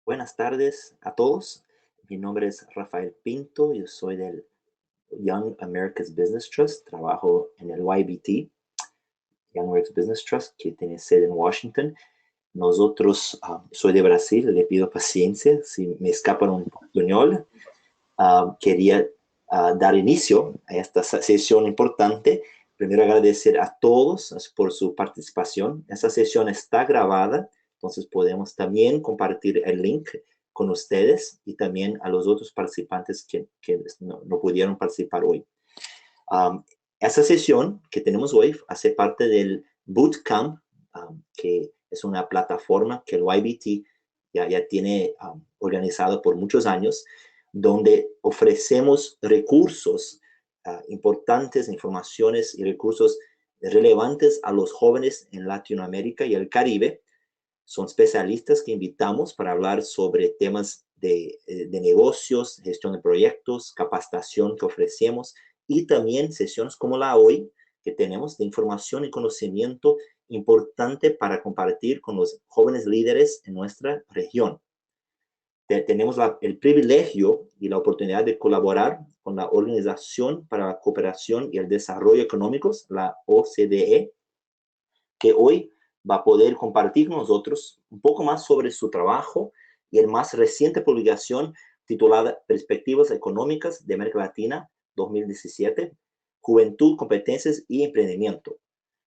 Buenas tardes a todos. Mi nombre es Rafael Pinto. Yo soy del Young America's Business Trust. Trabajo en el YBT, Young America's Business Trust, que tiene sede en Washington. Nosotros, soy de Brasil, le pido paciencia si me escapan un español. Quería dar inicio a esta sesión importante. Primero agradecer a todos por su participación. Esta sesión está grabada, entonces podemos también compartir el link con ustedes y también a los otros participantes que no pudieron participar hoy. Esta sesión que tenemos hoy hace parte del Bootcamp, que es una plataforma que el YBT ya tiene organizado por muchos años, donde ofrecemos recursos importantes, informaciones y recursos relevantes a los jóvenes en Latinoamérica y el Caribe. Son especialistas que invitamos para hablar sobre temas de negocios, gestión de proyectos, capacitación que ofrecemos y también sesiones como la hoy que tenemos de información y conocimiento importante para compartir con los jóvenes líderes en nuestra región. Tenemos el privilegio y la oportunidad de colaborar con la Organización para la Cooperación y el Desarrollo Económicos, la OCDE, que hoy va a poder compartir con nosotros un poco más sobre su trabajo y el más reciente publicación titulada Perspectivas Económicas de América Latina 2017, Juventud, Competencias y Emprendimiento.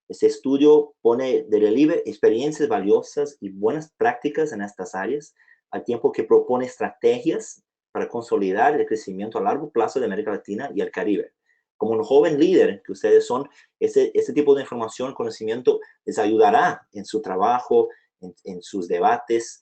Este estudio pone de relieve experiencias valiosas y buenas prácticas en estas áreas, al tiempo que propone estrategias para consolidar el crecimiento a largo plazo de América Latina y el Caribe. Como un joven líder que ustedes son, este tipo de información, conocimiento, les ayudará en su trabajo, en sus debates,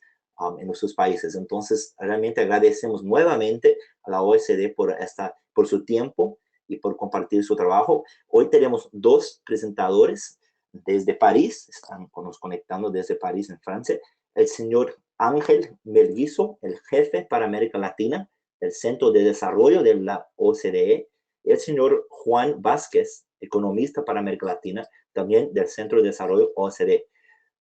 en sus países. Entonces, realmente agradecemos nuevamente a la OECD por su tiempo y por compartir su trabajo. Hoy tenemos dos presentadores desde París, están nos conectando desde París, en Francia, el señor Ángel Melguizo, el jefe para América Latina del Centro de Desarrollo de la OCDE, y el señor Juan Vázquez, economista para América Latina, también del Centro de Desarrollo OCDE.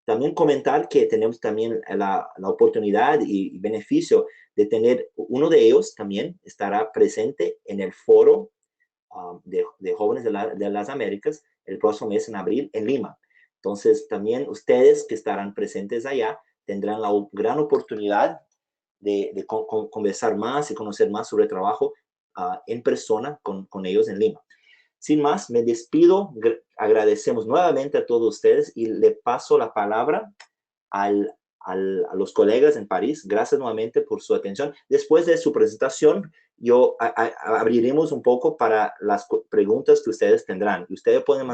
También comentar que tenemos también la oportunidad y beneficio de tener uno de ellos también estará presente en el foro de jóvenes de las Américas el próximo mes en abril en Lima. Entonces, también ustedes que estarán presentes allá tendrán la gran oportunidad de conversar más y conocer más sobre el trabajo en persona con ellos en Lima. Sin más, me despido. Agradecemos nuevamente a todos ustedes y le paso la palabra a los colegas en París. Gracias nuevamente por su atención. Después de su presentación, abriremos un poco para las preguntas que ustedes tendrán. Ustedes pueden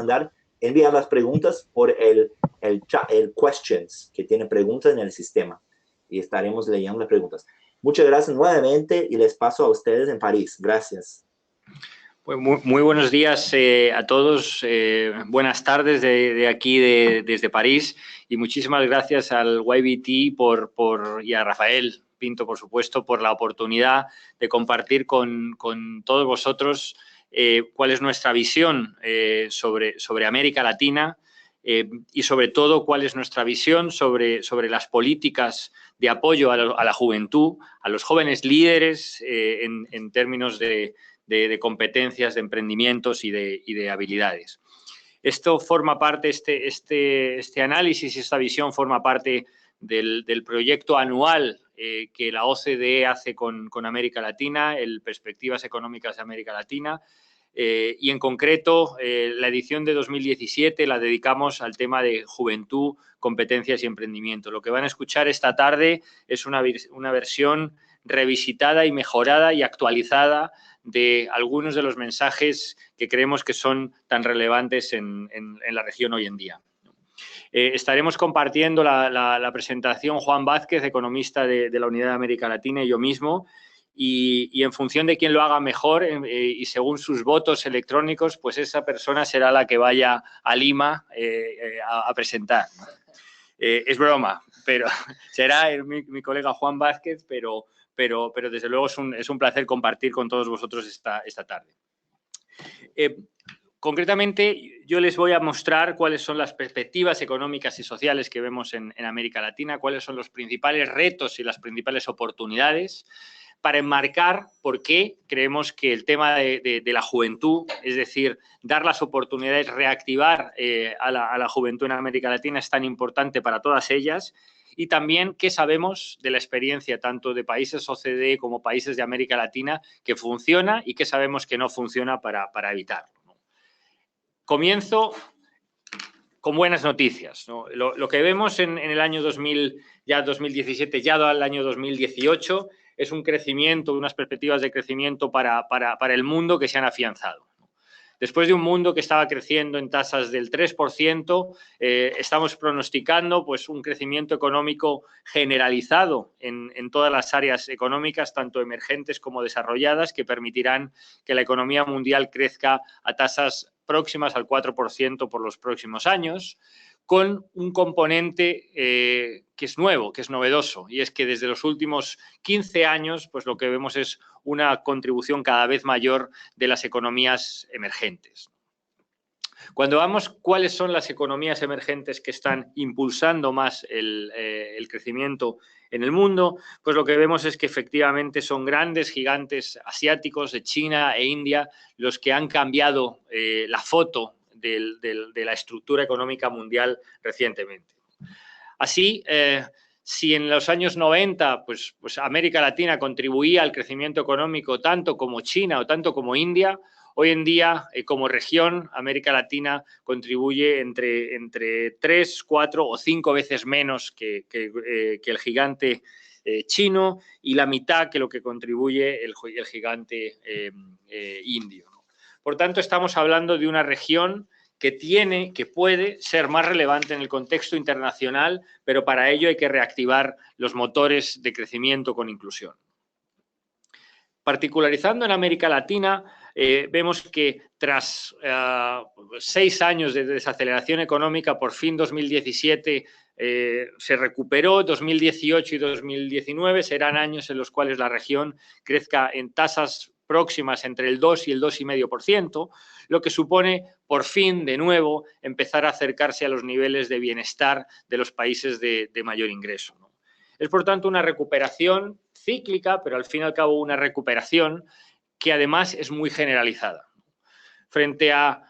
enviar las preguntas por el questions, que tiene preguntas en el sistema, y estaremos leyendo las preguntas. Muchas gracias nuevamente y les paso a ustedes en París. Gracias. Pues muy buenos días a todos, buenas tardes de aquí, desde París, y muchísimas gracias al YBT y a Rafael Pinto, por supuesto, por la oportunidad de compartir con todos vosotros cuál es nuestra visión sobre América Latina y sobre todo cuál es nuestra visión sobre las políticas de apoyo a la juventud, a los jóvenes líderes en términos de competencias, de emprendimientos y de habilidades. Esto forma parte, este análisis y esta visión forma parte del proyecto anual que la OCDE hace con América Latina, el Perspectivas Económicas de América Latina, y en concreto la edición de 2017 la dedicamos al tema de juventud, competencias y emprendimiento. Lo que van a escuchar esta tarde es una versión revisitada y mejorada y actualizada de algunos de los mensajes que creemos que son tan relevantes en la región hoy en día. Estaremos compartiendo la presentación Juan Vázquez, economista de la Unidad de América Latina, y yo mismo, y en función de quién lo haga mejor y según sus votos electrónicos, pues esa persona será la que vaya a Lima a presentar. Es broma, pero será mi colega Juan Vázquez, pero desde luego es un placer compartir con todos vosotros esta tarde. Concretamente, yo les voy a mostrar cuáles son las perspectivas económicas y sociales que vemos en América Latina, cuáles son los principales retos y las principales oportunidades, para enmarcar por qué creemos que el tema de la juventud, es decir, dar las oportunidades, reactivar a la juventud en América Latina es tan importante para todas ellas, y también qué sabemos de la experiencia tanto de países OCDE como países de América Latina que funciona y qué sabemos que no funciona para evitarlo. Comienzo con buenas noticias, ¿no? Lo que vemos en el año 2017, ya al año 2018, es un crecimiento, unas perspectivas de crecimiento para el mundo que se han afianzado. Después de un mundo que estaba creciendo en tasas del 3%, estamos pronosticando pues, un crecimiento económico generalizado en todas las áreas económicas, tanto emergentes como desarrolladas, que permitirán que la economía mundial crezca a tasas próximas al 4% por los próximos años, con un componente que es nuevo, que es novedoso, y es que desde los últimos 15 años pues lo que vemos es una contribución cada vez mayor de las economías emergentes. Cuando vamos cuáles son las economías emergentes que están impulsando más el crecimiento en el mundo, pues lo que vemos es que efectivamente son grandes gigantes asiáticos de China e India los que han cambiado la foto de la estructura económica mundial recientemente. Así, si en los años 90 pues América Latina contribuía al crecimiento económico tanto como China o tanto como India, hoy en día, como región, América Latina contribuye entre 3, 4 o 5 veces menos que el gigante chino y la mitad que lo que contribuye el gigante indio, ¿no? Por tanto, estamos hablando de una región que puede ser más relevante en el contexto internacional, pero para ello hay que reactivar los motores de crecimiento con inclusión. Particularizando en América Latina, vemos que tras 6 años de desaceleración económica, por fin 2017 se recuperó, 2018 y 2019 serán años en los cuales la región crezca en tasas próximas entre el 2 y el 2,5%, lo que supone, por fin, de nuevo, empezar a acercarse a los niveles de bienestar de los países de mayor ingreso, ¿no? Es, por tanto, una recuperación cíclica, pero al fin y al cabo una recuperación que además es muy generalizada. Frente a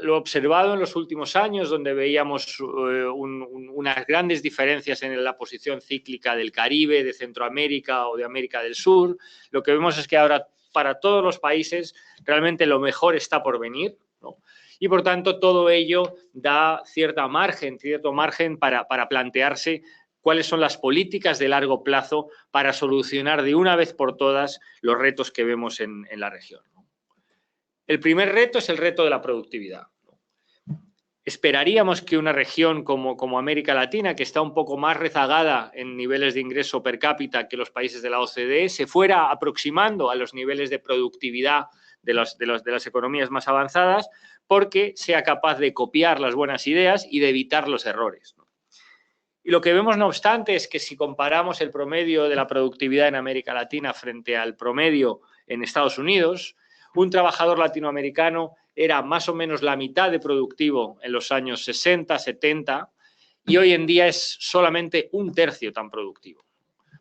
lo observado en los últimos años, donde veíamos unas grandes diferencias en la posición cíclica del Caribe, de Centroamérica o de América del Sur, lo que vemos es que ahora para todos los países realmente lo mejor está por venir, ¿no? Y por tanto todo ello da cierto margen para plantearse cuáles son las políticas de largo plazo para solucionar de una vez por todas los retos que vemos en la región. El primer reto es el reto de la productividad. Esperaríamos que una región como América Latina, que está un poco más rezagada en niveles de ingreso per cápita que los países de la OCDE, se fuera aproximando a los niveles de productividad de las economías más avanzadas, porque sea capaz de copiar las buenas ideas y de evitar los errores. Y lo que vemos, no obstante, es que si comparamos el promedio de la productividad en América Latina frente al promedio en Estados Unidos, un trabajador latinoamericano era más o menos la mitad de productivo en los años 60, 70 y hoy en día es solamente un tercio tan productivo.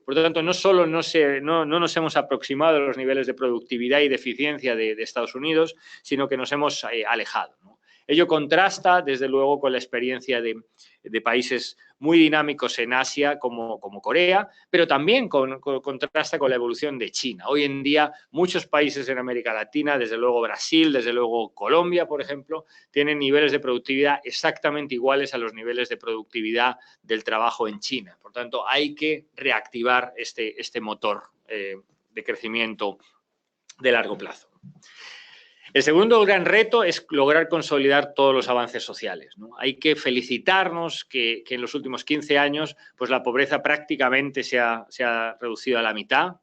Por lo tanto, no solo no nos hemos aproximado a los niveles de productividad y de eficiencia de Estados Unidos, sino que nos hemos alejado, ¿no? Ello contrasta, desde luego, con la experiencia de países muy dinámicos en Asia, como Corea, pero también contrasta con la evolución de China. Hoy en día, muchos países en América Latina, desde luego Brasil, desde luego Colombia, por ejemplo, tienen niveles de productividad exactamente iguales a los niveles de productividad del trabajo en China. Por tanto, hay que reactivar este motor de crecimiento de largo plazo. El segundo gran reto es lograr consolidar todos los avances sociales, ¿no? Hay que felicitarnos que en los últimos 15 años pues la pobreza prácticamente se ha reducido a la mitad.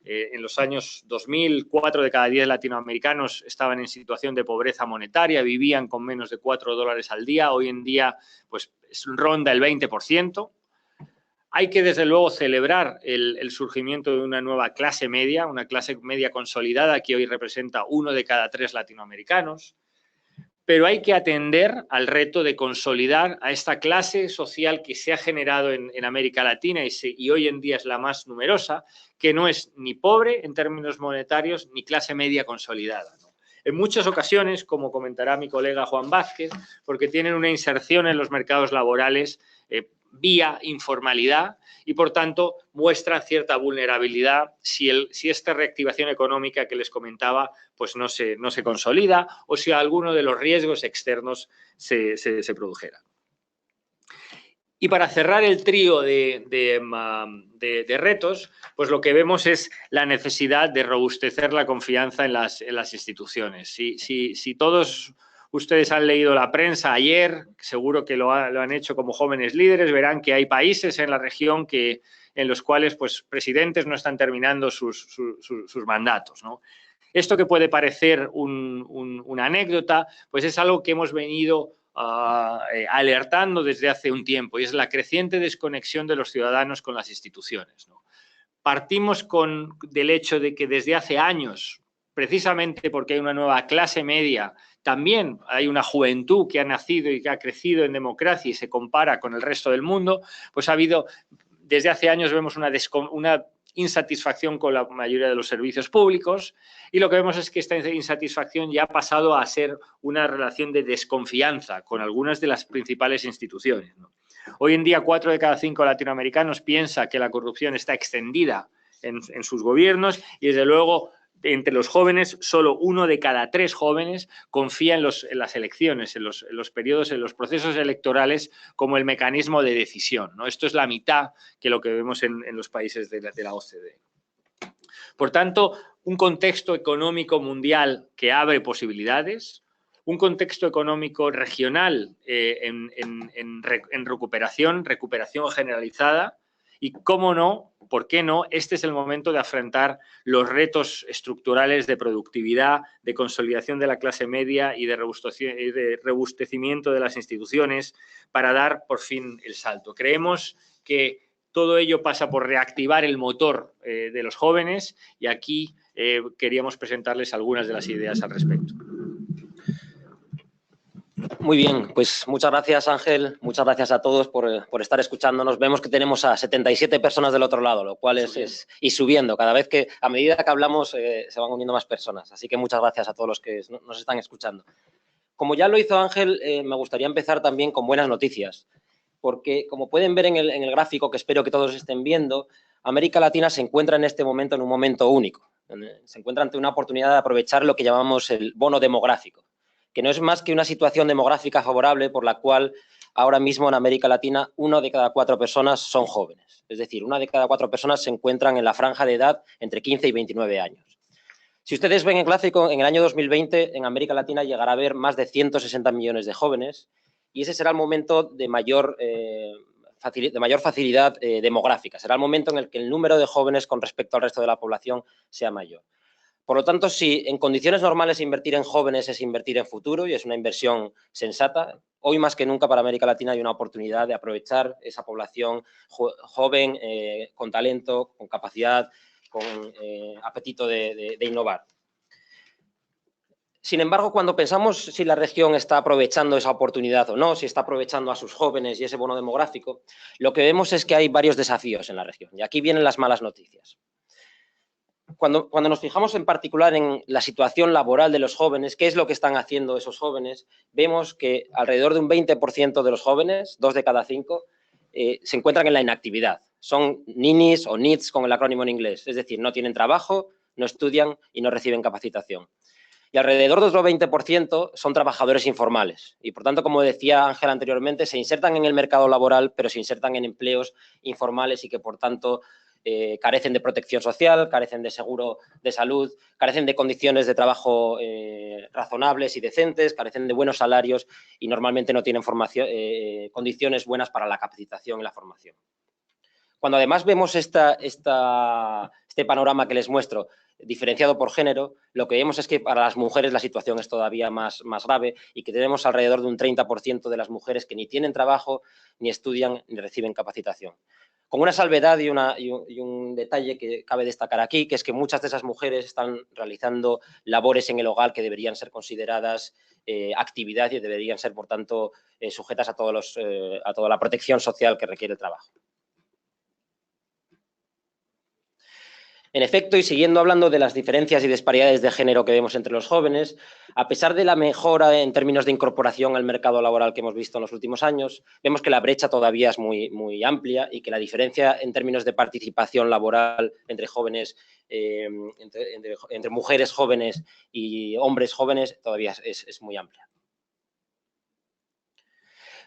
En los años 2000, 4 de cada 10 latinoamericanos estaban en situación de pobreza monetaria, vivían con menos de $4 al día. Hoy en día pues ronda el 20%. Hay que, desde luego, celebrar el surgimiento de una nueva una clase media consolidada que hoy representa 1 de cada 3 latinoamericanos. pero hay que atender al reto de consolidar a esta clase social que se ha generado en América Latina y hoy en día es la más numerosa, que no es ni pobre en términos monetarios ni clase media consolidada, ¿no? En muchas ocasiones, como comentará mi colega Juan Vázquez, porque tienen una inserción en los mercados laborales vía informalidad y, por tanto, muestran cierta vulnerabilidad si esta reactivación económica que les comentaba pues no se consolida o si alguno de los riesgos externos se produjera. Y para cerrar el trío de retos, pues lo que vemos es la necesidad de robustecer la confianza en las instituciones. Si todos ustedes han leído la prensa ayer, seguro que lo han hecho como jóvenes líderes, verán que hay países en la región en los cuales pues, presidentes no están terminando sus mandatos, ¿no? Esto que puede parecer una anécdota, pues es algo que hemos venido alertando desde hace un tiempo, y es la creciente desconexión de los ciudadanos con las instituciones, ¿no? Partimos del hecho de que desde hace años, precisamente porque hay una nueva clase media, también hay una juventud que ha nacido y que ha crecido en democracia y se compara con el resto del mundo, pues ha habido, desde hace años vemos una insatisfacción con la mayoría de los servicios públicos, y lo que vemos es que esta insatisfacción ya ha pasado a ser una relación de desconfianza con algunas de las principales instituciones, ¿no? Hoy en día 4 de cada 5 latinoamericanos piensa que la corrupción está extendida en sus gobiernos y, desde luego, entre los jóvenes, solo 1 de cada 3 jóvenes confía en las elecciones, en los periodos, en los procesos electorales como el mecanismo de decisión, ¿no? Esto es la mitad que lo que vemos en los países de la OCDE. Por tanto, un contexto económico mundial que abre posibilidades, un contexto económico regional en recuperación generalizada y, cómo no, ¿por qué no? Este es el momento de afrontar los retos estructurales de productividad, de consolidación de la clase media y de robustecimiento de las instituciones para dar por fin el salto. Creemos que todo ello pasa por reactivar el motor de los jóvenes y aquí queríamos presentarles algunas de las ideas al respecto. Muy bien, pues muchas gracias, Ángel, muchas gracias a todos por estar escuchándonos. Vemos que tenemos a 77 personas del otro lado, lo cual y subiendo. Cada vez que, a medida que hablamos, se van uniendo más personas. Así que muchas gracias a todos los que nos están escuchando. Como ya lo hizo Ángel, me gustaría empezar también con buenas noticias, porque como pueden ver en el gráfico, que espero que todos estén viendo, América Latina se encuentra en este momento en un momento único. Se encuentra ante una oportunidad de aprovechar lo que llamamos el bono demográfico, que no es más que una situación demográfica favorable por la cual ahora mismo en América Latina 1 de cada 4 personas son jóvenes. Es decir, 1 de cada 4 personas se encuentran en la franja de edad entre 15 y 29 años. Si ustedes ven el gráfico, en el año 2020 en América Latina llegará a haber más de 160 millones de jóvenes y ese será el momento de mayor facilidad demográfica. Será el momento en el que el número de jóvenes con respecto al resto de la población sea mayor. Por lo tanto, si en condiciones normales invertir en jóvenes es invertir en futuro y es una inversión sensata, hoy más que nunca para América Latina hay una oportunidad de aprovechar esa población joven, con talento, con capacidad, con apetito de innovar. Sin embargo, cuando pensamos si la región está aprovechando esa oportunidad o no, si está aprovechando a sus jóvenes y ese bono demográfico, lo que vemos es que hay varios desafíos en la región. Y aquí vienen las malas noticias. Cuando nos fijamos en particular en la situación laboral de los jóvenes, qué es lo que están haciendo esos jóvenes, vemos que alrededor de un 20% de los jóvenes, 2 de cada 5, se encuentran en la inactividad. Son ninis o NEETs con el acrónimo en inglés, es decir, no tienen trabajo, no estudian y no reciben capacitación. Y alrededor de otro 20% son trabajadores informales. Y, por tanto, como decía Ángel anteriormente, se insertan en el mercado laboral, pero se insertan en empleos informales y que, por tanto, carecen de protección social, carecen de seguro de salud, carecen de condiciones de trabajo razonables y decentes, carecen de buenos salarios y normalmente no tienen condiciones buenas para la capacitación y la formación. Cuando además vemos este panorama que les muestro, diferenciado por género, lo que vemos es que para las mujeres la situación es todavía más grave y que tenemos alrededor de un 30% de las mujeres que ni tienen trabajo, ni estudian, ni reciben capacitación. Con una salvedad y un detalle que cabe destacar aquí, que es que muchas de esas mujeres están realizando labores en el hogar que deberían ser consideradas actividad y deberían ser, por tanto, sujetas a toda la protección social que requiere el trabajo. En efecto, y siguiendo hablando de las diferencias y disparidades de género que vemos entre los jóvenes, a pesar de la mejora en términos de incorporación al mercado laboral que hemos visto en los últimos años, vemos que la brecha todavía es muy amplia y que la diferencia en términos de participación laboral entre jóvenes, entre mujeres jóvenes y hombres jóvenes todavía es muy amplia.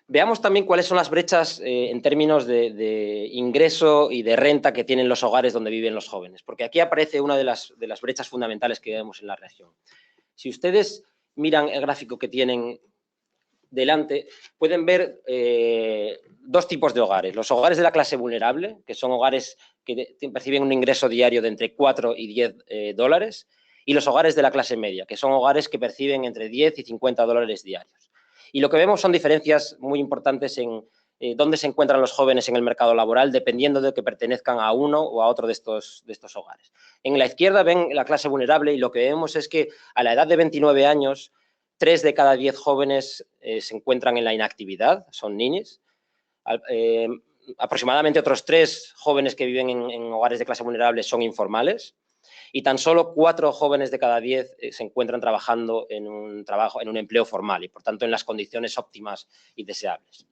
Veamos también cuáles son las brechas en términos de ingreso y de renta que tienen los hogares donde viven los jóvenes, porque aquí aparece una de las brechas fundamentales que vemos en la región. Si ustedes miran el gráfico que tienen delante, pueden ver dos tipos de hogares. Los hogares de la clase vulnerable, que son hogares que perciben un ingreso diario de entre 4 y 10 dólares, y los hogares de la clase media, que son hogares que perciben entre 10 y 50 dólares diarios. Y lo que vemos son diferencias muy importantes en dónde se encuentran los jóvenes en el mercado laboral, dependiendo de que pertenezcan a uno o a otro de estos hogares. En la izquierda ven la clase vulnerable y lo que vemos es que a la edad de 29 años, 3 de cada 10 jóvenes se encuentran en la inactividad, son ninis. Aproximadamente otros 3 jóvenes que viven en hogares de clase vulnerable son informales. Y tan solo 4 jóvenes de cada 10 se encuentran trabajando en un empleo formal y, por tanto, en las condiciones óptimas y deseables.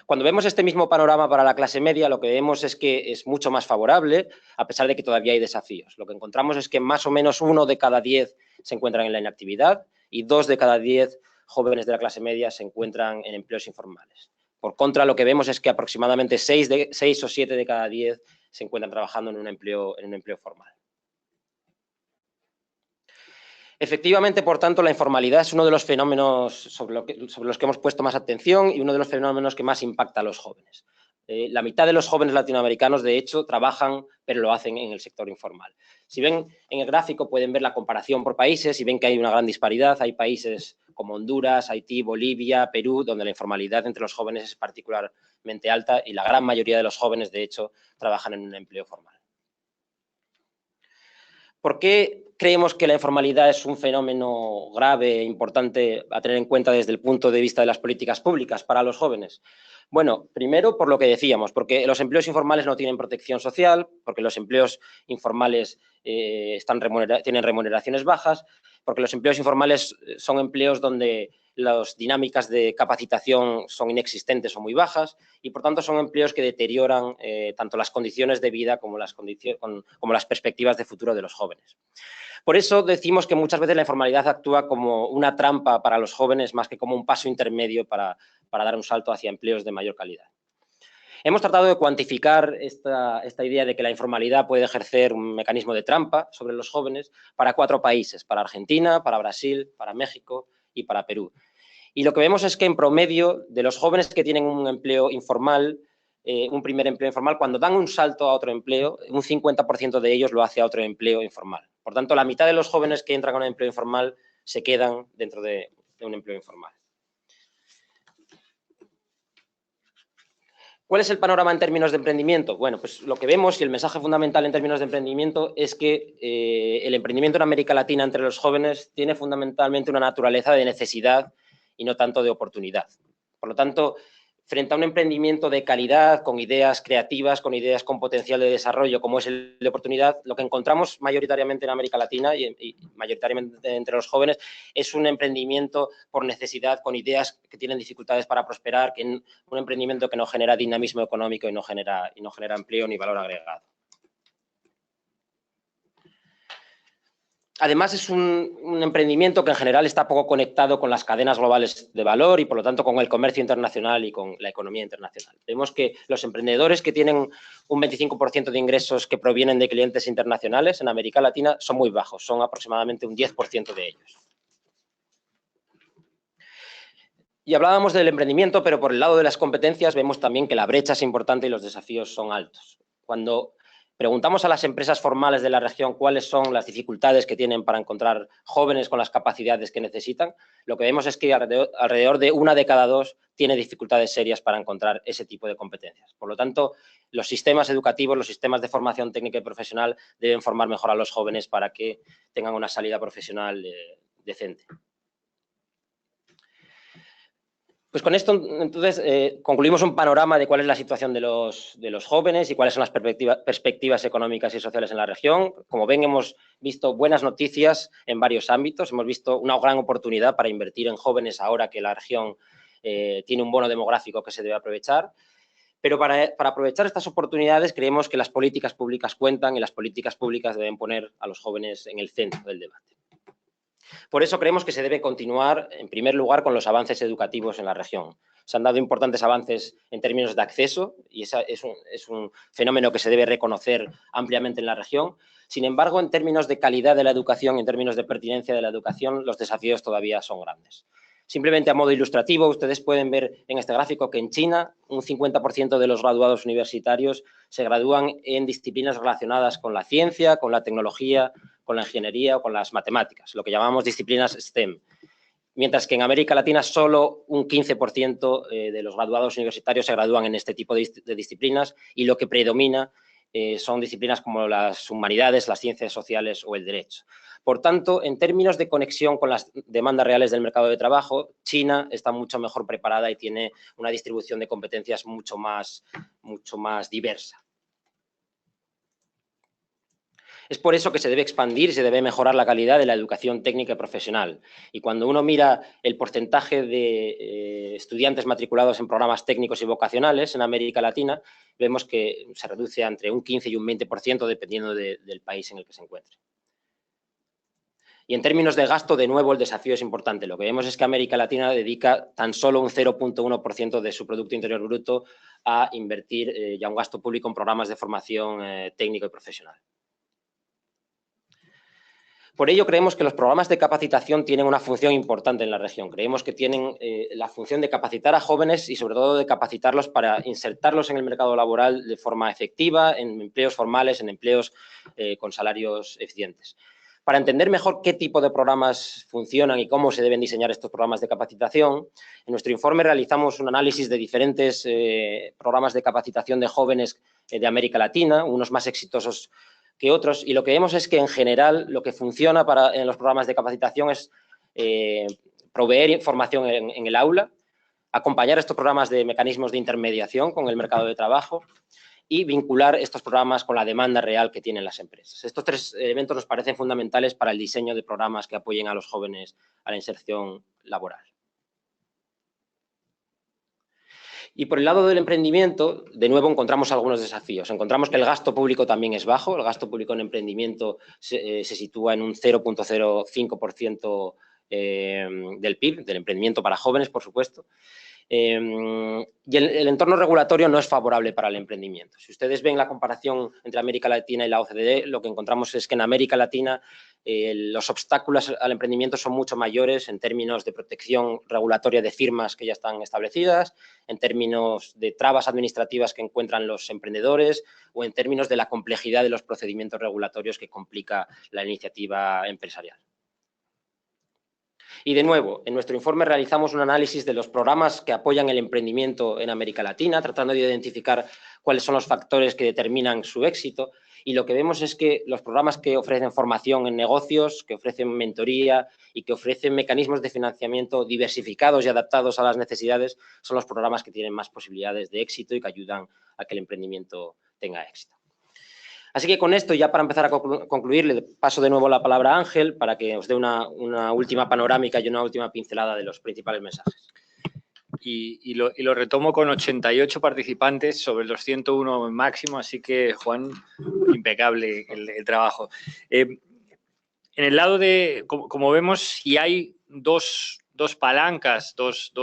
Cuando vemos este mismo panorama para la clase media, lo que vemos es que es mucho más favorable, a pesar de que todavía hay desafíos. Lo que encontramos es que más o menos 1 de cada 10 se encuentran en la inactividad y 2 de cada 10 jóvenes de la clase media se encuentran en empleos informales. Por contra, lo que vemos es que aproximadamente 6 o 7 de cada 10 se encuentran trabajando en un empleo formal. Efectivamente, por tanto, la informalidad es uno de los fenómenos sobre los que hemos puesto más atención y uno de los fenómenos que más impacta a los jóvenes. La mitad de los jóvenes latinoamericanos, de hecho, trabajan, pero lo hacen en el sector informal. Si ven en el gráfico, pueden ver la comparación por países y ven que hay una gran disparidad. Hay países como Honduras, Haití, Bolivia, Perú, donde la informalidad entre los jóvenes es particularmente alta y la gran mayoría de los jóvenes, de hecho, trabajan en un empleo formal. ¿Por qué creemos que la informalidad es un fenómeno grave e importante a tener en cuenta desde el punto de vista de las políticas públicas para los jóvenes? Bueno, primero por lo que decíamos, porque los empleos informales no tienen protección social, porque los empleos informales tienen remuneraciones bajas, porque los empleos informales son empleos donde las dinámicas de capacitación son inexistentes o muy bajas y, por tanto, son empleos que deterioran tanto las condiciones de vida como las perspectivas de futuro de los jóvenes. Por eso decimos que muchas veces la informalidad actúa como una trampa para los jóvenes más que como un paso intermedio para dar un salto hacia empleos de mayor calidad. Hemos tratado de cuantificar esta idea de que la informalidad puede ejercer un mecanismo de trampa sobre los jóvenes para 4 países, para Argentina, para Brasil, para México y para Perú. Y lo que vemos es que en promedio de los jóvenes que tienen un empleo informal, un primer empleo informal, cuando dan un salto a otro empleo, un 50% de ellos lo hace a otro empleo informal. Por tanto, la mitad de los jóvenes que entran a un empleo informal se quedan dentro de un empleo informal. ¿Cuál es el panorama en términos de emprendimiento? Bueno, pues lo que vemos y el mensaje fundamental en términos de emprendimiento es que el emprendimiento en América Latina entre los jóvenes tiene fundamentalmente una naturaleza de necesidad y no tanto de oportunidad. Por lo tanto, frente a un emprendimiento de calidad, con ideas creativas, con ideas con potencial de desarrollo, como es el de oportunidad, lo que encontramos mayoritariamente en América Latina y mayoritariamente entre los jóvenes es un emprendimiento por necesidad, con ideas que tienen dificultades para prosperar, un emprendimiento que no genera dinamismo económico y no genera empleo ni valor agregado. Además, es un emprendimiento que en general está poco conectado con las cadenas globales de valor y, por lo tanto, con el comercio internacional y con la economía internacional. Vemos que los emprendedores que tienen un 25% de ingresos que provienen de clientes internacionales en América Latina son muy bajos, son aproximadamente un 10% de ellos. Y hablábamos del emprendimiento, pero por el lado de las competencias vemos también que la brecha es importante y los desafíos son altos. Cuando preguntamos a las empresas formales de la región cuáles son las dificultades que tienen para encontrar jóvenes con las capacidades que necesitan, lo que vemos es que alrededor de 1 de cada 2 tiene dificultades serias para encontrar ese tipo de competencias. Por lo tanto, los sistemas educativos, los sistemas de formación técnica y profesional deben formar mejor a los jóvenes para que tengan una salida profesional decente. Pues con esto, entonces, concluimos un panorama de cuál es la situación de los jóvenes y cuáles son las perspectivas económicas y sociales en la región. Como ven, hemos visto buenas noticias en varios ámbitos. Hemos visto una gran oportunidad para invertir en jóvenes ahora que la región tiene un bono demográfico que se debe aprovechar. Pero para aprovechar estas oportunidades creemos que las políticas públicas cuentan y las políticas públicas deben poner a los jóvenes en el centro del debate. Por eso creemos que se debe continuar, en primer lugar, con los avances educativos en la región. Se han dado importantes avances en términos de acceso y ese es un fenómeno que se debe reconocer ampliamente en la región. Sin embargo, en términos de calidad de la educación, en términos de pertinencia de la educación, los desafíos todavía son grandes. Simplemente a modo ilustrativo, ustedes pueden ver en este gráfico que en China un 50% de los graduados universitarios se gradúan en disciplinas relacionadas con la ciencia, con la tecnología, con la ingeniería o con las matemáticas, lo que llamamos disciplinas STEM. Mientras que en América Latina solo un 15% de los graduados universitarios se gradúan en este tipo de disciplinas y lo que predomina son disciplinas como las humanidades, las ciencias sociales o el derecho. Por tanto, en términos de conexión con las demandas reales del mercado de trabajo, China está mucho mejor preparada y tiene una distribución de competencias mucho más diversa. Es por eso que se debe expandir y se debe mejorar la calidad de la educación técnica y profesional. Y cuando uno mira el porcentaje de estudiantes matriculados en programas técnicos y vocacionales en América Latina, vemos que se reduce entre un 15 y un 20% dependiendo del país en el que se encuentre. Y en términos de gasto, de nuevo, el desafío es importante. Lo que vemos es que América Latina dedica tan solo un 0,1% de su Producto Interior Bruto a invertir ya un gasto público en programas de formación técnico y profesional. Por ello, creemos que los programas de capacitación tienen una función importante en la región. Creemos que tienen la función de capacitar a jóvenes y, sobre todo, de capacitarlos para insertarlos en el mercado laboral de forma efectiva, en empleos formales, en empleos con salarios eficientes. Para entender mejor qué tipo de programas funcionan y cómo se deben diseñar estos programas de capacitación, en nuestro informe realizamos un análisis de diferentes programas de capacitación de jóvenes de América Latina, unos más exitosos que otros, y lo que vemos es que, en general, lo que funciona en los programas de capacitación es proveer información en el aula, acompañar estos programas de mecanismos de intermediación con el mercado de trabajo y vincular estos programas con la demanda real que tienen las empresas. Estos tres elementos nos parecen fundamentales para el diseño de programas que apoyen a los jóvenes a la inserción laboral. Y por el lado del emprendimiento, de nuevo, encontramos algunos desafíos. Encontramos que el gasto público también es bajo. El gasto público en emprendimiento se sitúa en un 0,05% del PIB, del emprendimiento para jóvenes, por supuesto. Y el entorno regulatorio no es favorable para el emprendimiento. Si ustedes ven la comparación entre América Latina y la OCDE, lo que encontramos es que en América Latina los obstáculos al emprendimiento son mucho mayores en términos de protección regulatoria de firmas que ya están establecidas, en términos de trabas administrativas que encuentran los emprendedores o en términos de la complejidad de los procedimientos regulatorios que complica la iniciativa empresarial. Y, de nuevo, en nuestro informe realizamos un análisis de los programas que apoyan el emprendimiento en América Latina, tratando de identificar cuáles son los factores que determinan su éxito. Y lo que vemos es que los programas que ofrecen formación en negocios, que ofrecen mentoría y que ofrecen mecanismos de financiamiento diversificados y adaptados a las necesidades son los programas que tienen más posibilidades de éxito y que ayudan a que el emprendimiento tenga éxito. Así que con esto, ya para empezar a concluir, le paso de nuevo la palabra a Ángel para que os dé una última panorámica y una última pincelada de los principales mensajes. Y lo retomo con 88 participantes sobre los 101 máximo, así que, Juan, impecable el trabajo. En el lado de, como vemos, si hay dos palancas, dos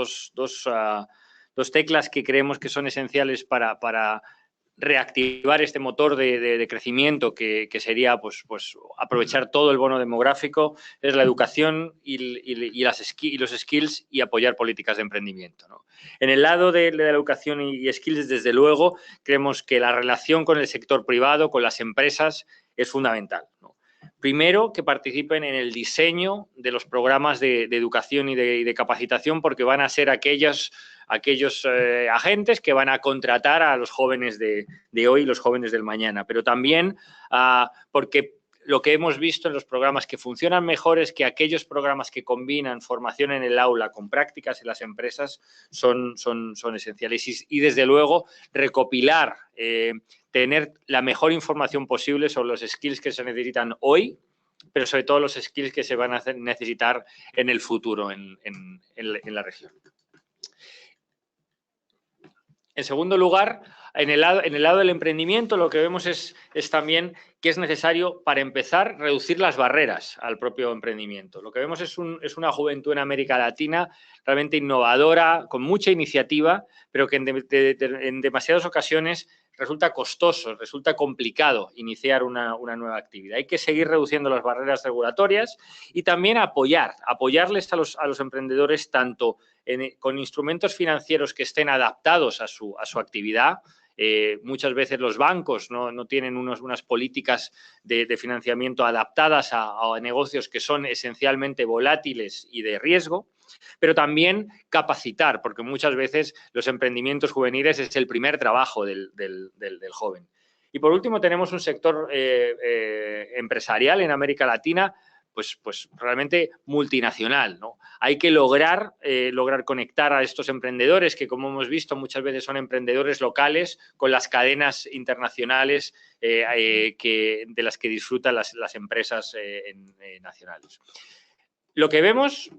teclas que creemos que son esenciales para reactivar este motor de crecimiento que sería pues aprovechar todo el bono demográfico, es la educación y los skills y apoyar políticas de emprendimiento, ¿no? En el lado de la educación y skills, desde luego, creemos que la relación con el sector privado, con las empresas, es fundamental, ¿no? Primero, que participen en el diseño de los programas de educación y de capacitación, porque van a ser aquellos agentes que van a contratar a los jóvenes de hoy y los jóvenes del mañana, pero también porque lo que hemos visto en los programas que funcionan mejor es que aquellos programas que combinan formación en el aula con prácticas en las empresas son esenciales. Y desde luego, recopilar, tener la mejor información posible sobre los skills que se necesitan hoy, pero sobre todo los skills que se van a necesitar en el futuro en la región. En segundo lugar, en el lado del emprendimiento, lo que vemos es también que es necesario, para empezar, reducir las barreras al propio emprendimiento. Lo que vemos es una juventud en América Latina realmente innovadora, con mucha iniciativa, pero que en demasiadas ocasiones resulta costoso, resulta complicado iniciar una nueva actividad. Hay que seguir reduciendo las barreras regulatorias y también apoyarles a los emprendedores tanto con instrumentos financieros que estén adaptados a su actividad. Muchas veces los bancos no tienen unas políticas de financiamiento adaptadas a negocios que son esencialmente volátiles y de riesgo, pero también capacitar, porque muchas veces los emprendimientos juveniles es el primer trabajo del joven. Y por último tenemos un sector empresarial en América Latina pues realmente multinacional, ¿no? Hay que lograr conectar a estos emprendedores que, como hemos visto, muchas veces son emprendedores locales con las cadenas internacionales de las que disfrutan las empresas nacionales. Lo que vemos,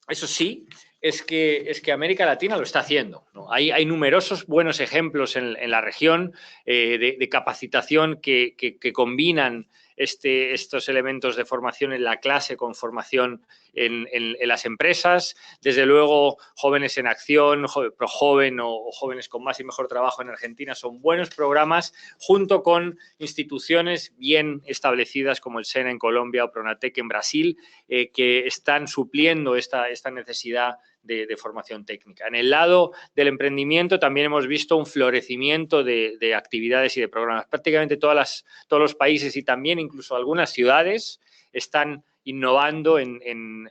eso sí, es que América Latina lo está haciendo, ¿no? Hay numerosos buenos ejemplos en la región de capacitación que combinan estos elementos de formación en la clase con formación en las empresas. Desde luego, Jóvenes en Acción, ProJoven o Jóvenes con Más y Mejor Trabajo en Argentina son buenos programas, junto con instituciones bien establecidas como el SENA en Colombia o Pronatec en Brasil, que están supliendo esta necesidad de formación técnica. En el lado del emprendimiento también hemos visto un florecimiento de actividades y de programas. Prácticamente todos los países y también incluso algunas ciudades están innovando en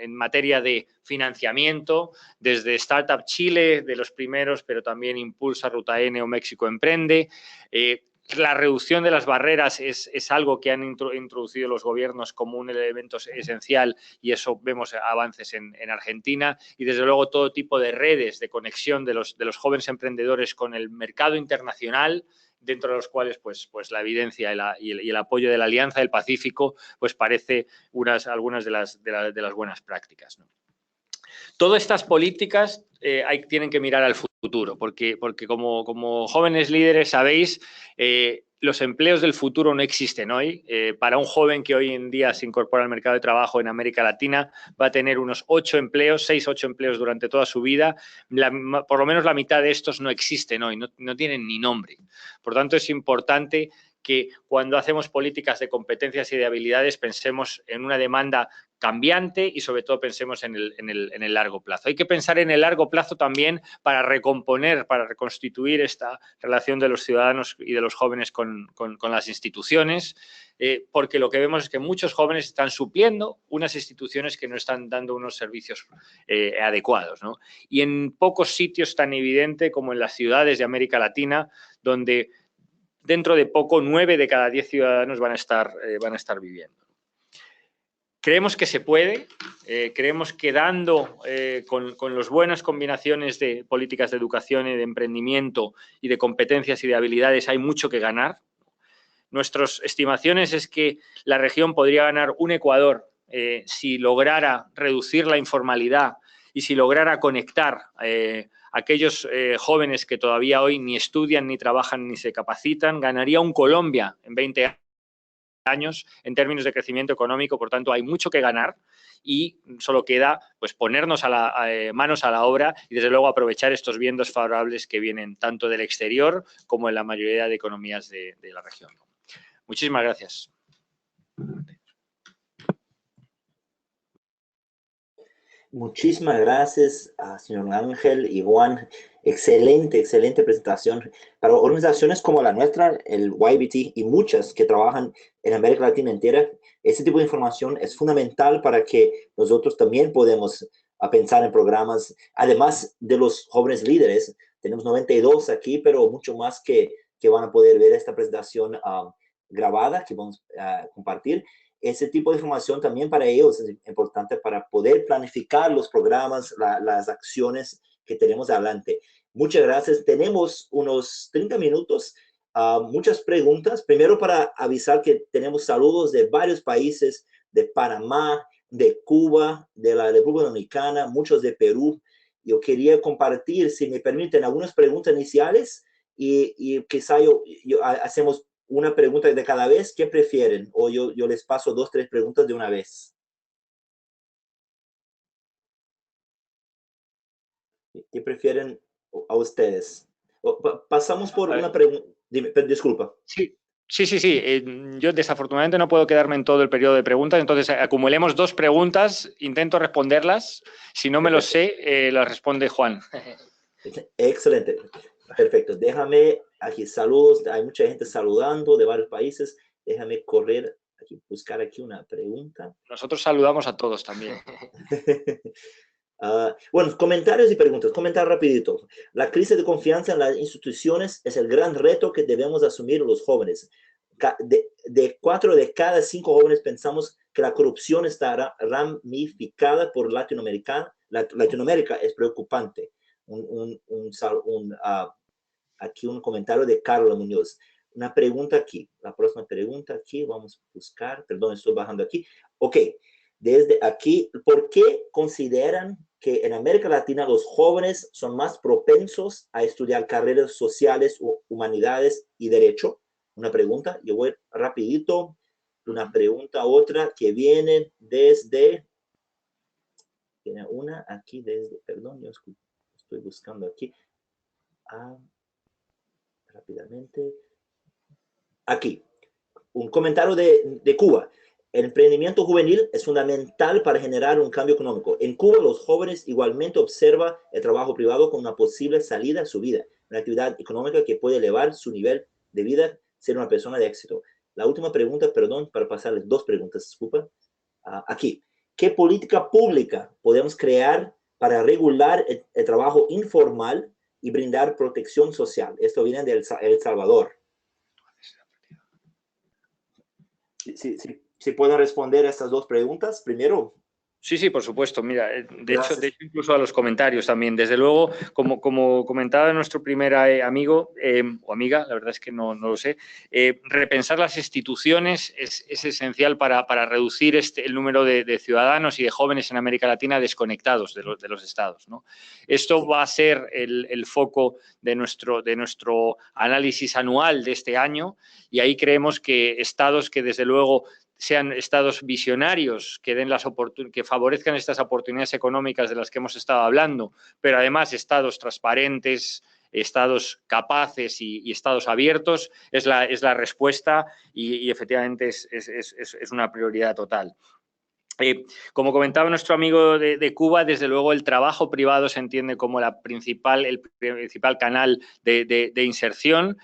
materia de financiamiento, desde Startup Chile, de los primeros, pero también Impulsa, Ruta N o México Emprende. La reducción de las barreras es algo que han introducido los gobiernos como un elemento esencial y eso vemos avances en Argentina y desde luego todo tipo de redes de conexión de los jóvenes emprendedores con el mercado internacional, dentro de los cuales pues la evidencia y el apoyo de la Alianza del Pacífico pues parece algunas de las buenas prácticas, ¿no? Todas estas políticas tienen que mirar al futuro, porque como jóvenes líderes sabéis, los empleos del futuro no existen hoy. Para un joven que hoy en día se incorpora al mercado de trabajo en América Latina, va a tener unos 6 o 8 empleos durante toda su vida. Por lo menos la mitad de estos no existen hoy, no tienen ni nombre. Por tanto, es importante que cuando hacemos políticas de competencias y de habilidades pensemos en una demanda cambiante y sobre todo pensemos en el largo plazo. Hay que pensar en el largo plazo también para recomponer, para reconstituir esta relación de los ciudadanos y de los jóvenes con las instituciones, porque lo que vemos es que muchos jóvenes están supliendo unas instituciones que no están dando unos servicios adecuados, ¿no? Y en pocos sitios tan evidente como en las ciudades de América Latina, donde dentro de poco 9 de cada 10 ciudadanos van a estar viviendo. Creemos que se puede, creemos que dando con las buenas combinaciones de políticas de educación y de emprendimiento y de competencias y de habilidades hay mucho que ganar. Nuestras estimaciones es que la región podría ganar un Ecuador si lograra reducir la informalidad y si lograra conectar aquellos jóvenes que todavía hoy ni estudian, ni trabajan, ni se capacitan. Ganaría un Colombia en 20 años en términos de crecimiento económico, por tanto hay mucho que ganar y solo queda pues ponernos manos a la obra y desde luego aprovechar estos vientos favorables que vienen tanto del exterior como en la mayoría de economías de la región. Muchísimas gracias. Muchísimas gracias, señor Ángel y Juan. Excelente presentación. Para organizaciones como la nuestra, el YBT y muchas que trabajan en América Latina entera, este tipo de información es fundamental para que nosotros también podamos pensar en programas. Además de los jóvenes líderes, tenemos 92 aquí, pero mucho más que van a poder ver esta presentación grabada que vamos a compartir. Ese tipo de información también para ellos es importante para poder planificar los programas, las acciones que tenemos adelante. Muchas gracias. Tenemos unos 30 minutos, muchas preguntas. Primero para avisar que tenemos saludos de varios países, de Panamá, de Cuba, de la República Dominicana, muchos de Perú. Yo quería compartir, si me permiten, algunas preguntas iniciales y quizá hacemos una pregunta de cada vez. ¿Qué prefieren? O yo les paso 2, 3 preguntas de una vez. ¿Qué prefieren a ustedes? Pasamos por una pregunta. Disculpa. Sí. Yo desafortunadamente no puedo quedarme en todo el periodo de preguntas, entonces acumulemos 2 preguntas, intento responderlas. Si no me lo sé, las responde Juan. Excelente. Perfecto. Déjame aquí, saludos. Hay mucha gente saludando de varios países. Déjame correr aquí, buscar aquí una pregunta. Nosotros saludamos a todos también. Bueno, comentarios y preguntas. Comentar rapidito. La crisis de confianza en las instituciones es el gran reto que debemos asumir los jóvenes. De 4 de cada 5 jóvenes pensamos que la corrupción está ramificada por Latinoamérica. Latinoamérica es preocupante. Aquí un comentario de Carlos Muñoz. Una pregunta aquí. La próxima pregunta aquí. Vamos a buscar. Perdón, estoy bajando aquí. Ok. Desde aquí, ¿por qué consideran que en América Latina los jóvenes son más propensos a estudiar carreras sociales, humanidades y derecho? Una pregunta. Yo voy rapidito. Una pregunta a otra que viene desde... Tiene una aquí desde... Perdón, yo estoy buscando aquí. Rápidamente. Aquí. Un comentario de Cuba. El emprendimiento juvenil es fundamental para generar un cambio económico. En Cuba, los jóvenes igualmente observan el trabajo privado como una posible salida a su vida, una actividad económica que puede elevar su nivel de vida, ser una persona de éxito. La última pregunta, perdón, para pasarles 2 preguntas, disculpa. Aquí, ¿qué política pública podemos crear para regular el trabajo informal y brindar protección social? Esto viene de El Salvador. Si pueden responder a estas 2 preguntas primero. Sí, por supuesto. Mira, de hecho, incluso a los comentarios también. Desde luego, como comentaba nuestro primer amigo o amiga, la verdad es que no lo sé, repensar las instituciones es esencial para reducir el número de ciudadanos y de jóvenes en América Latina desconectados de los estados, ¿no? Esto va a ser el foco de nuestro análisis anual de este año, y ahí creemos que estados que desde luego sean estados visionarios, que favorezcan estas oportunidades económicas de las que hemos estado hablando, pero además estados transparentes, estados capaces y estados abiertos, es la respuesta y efectivamente es una prioridad total. Como comentaba nuestro amigo de Cuba, desde luego el trabajo privado se entiende como el principal canal de inserción.